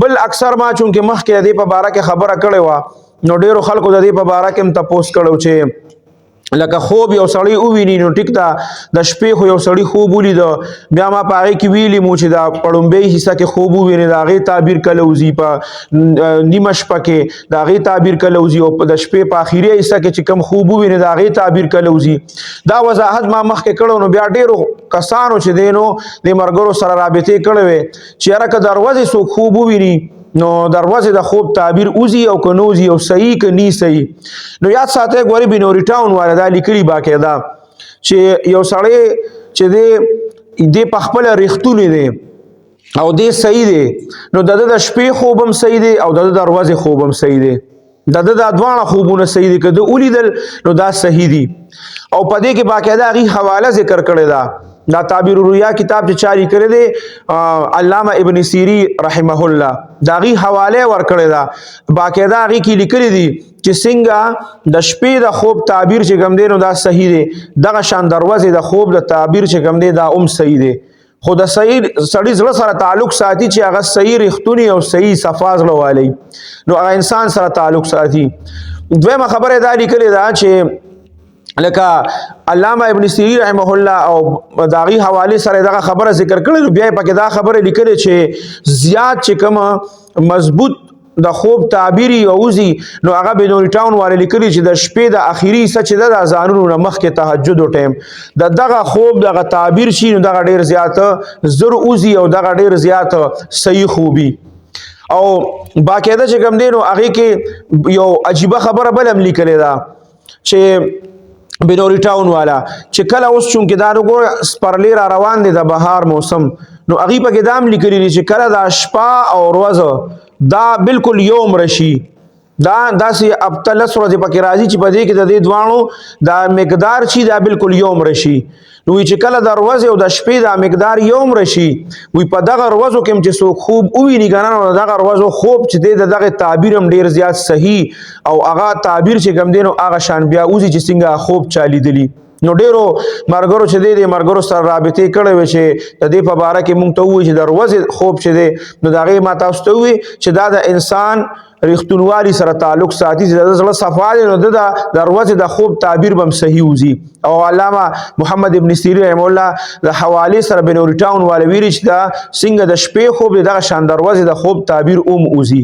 بل اکثر ما چونکه مخکې د په باره کې خبره کړې وه نو ډیرو خلکو د دې په باره کې هم تپوس کړو چې لکه خوب یو سړی وویني نو ټیک ده د شپې خو یو سړی خوب ولید بیا ما په هغې کې ویلي مو چې د پړومبۍ حصه کې خوب وویني د هغې تعبیر کله وځي په نیمه شپه کې د هغې تعبیر کله وځي او د شپې په اخري حصه کې چې کوم خوب وویني د هغې تعبیر کله وځي دا وضاحت ما مخکې کړو نو بیا ډېرو کسانو چې دی نو د ملګرو سره رابطې کړې وې چې یاره که د ورځې څوک خوب وویني نو دروازه د خوب تعبیر اوزی او کنوزی او صحیح ک نی صحیح نو یاد ساته غوري بنوري ټاون والا دا لیکلي باقاعده چې یو سړی چې د پخپل ریختونه دی او د صحیح دی نو د شپې خوب هم صحیح دی او د دروازه خوب هم صحیح دی د دوانه خوبونه صحیح دي کده اولیدل نو دا صحیح دي او په دې کې باقاعده غي حواله ذکر کړی دا تعبیر الرؤیا کتاب چې چاري کړی دی علامه ابن سیری رحمه الله دا غي حواله ور کړی دا باقاعده غي کې لیکلي دي چې څنګه د شپې د خوب تعبیر چې کوم دی نو دا صحیح دی دغه شان دروازه د خوب د تعبیر چې کوم دی دا صحیح دی خو د صحیح سړی زړه سره تعلق ساتي چې هغه صحیح رښتونی او صحیح صفاز لوالي نو هغه انسان سره تعلق ساتي دویمه خبره دا لیکلي دا چې لکه علامه ابن سیری رحمه الله او داغي حواله سره دغه خبره ذکر کړل بیا پکې دا خبره لیکل چې زیات چې کوم مضبوط د خوب تعبیری اوزی نو هغه بنوري ټاون والے لیکلي چې د شپې د اخیری سچ د ځانونو مخکې تهجد او ټیم دغه خوب دغه تعبیر شي نو دغه ډیر زیات زر اوزی او دغه ډیر زیات صحیح خوبي او باقاعده چې کوم دی نو هغه کې یو عجیبه خبره بل هم لیکلې ده چې بنوري ټاون والا چې کله اوس چونکې دا وګوره سپرلی را روان دی د بهار موسم نو هغې پکې دا هم لیکلي دي چې کله دا شپه او ورځ دا بالکل یوم رشي دا داسې اب لس ورځې پکې راځي چې په دې کې د دې دواړو دا مقدار شي دا بالکل یوم رشي نو چې کله د ورځې او د شپې دا مقدار یوم رشي وي په دغه ورځو کې چې څوک خوب وویني که نه نو دغه ورځو خوب چې دی د دغه تعبیر هم ډېر زیات صحیح او هغه تعبیر چې کوم دی نو هغه شان بیا اوزي چې څنګه خوب چا لیدلي نو ډیرو مرګرو چې دی مرګرو سره رابطې کړې وي چې د دې په باره کې مونږ ته ووایي چې د ورځې خوب چې دی نو د هغې ما تاسو ته ووایي چې دا د انسان رښتونوالي سره تعلق ساتي چې د زړه صفا دی نو د ورځې د خوب تعبیر به هم صحیح وځي او علامه محمد ابن سیری رحمه الله د حوالې سره بنوري ټاون والے ویلي چې دا څنګه د شپې خوب دی دغه شان د ورځې د خوب تعبیر وځي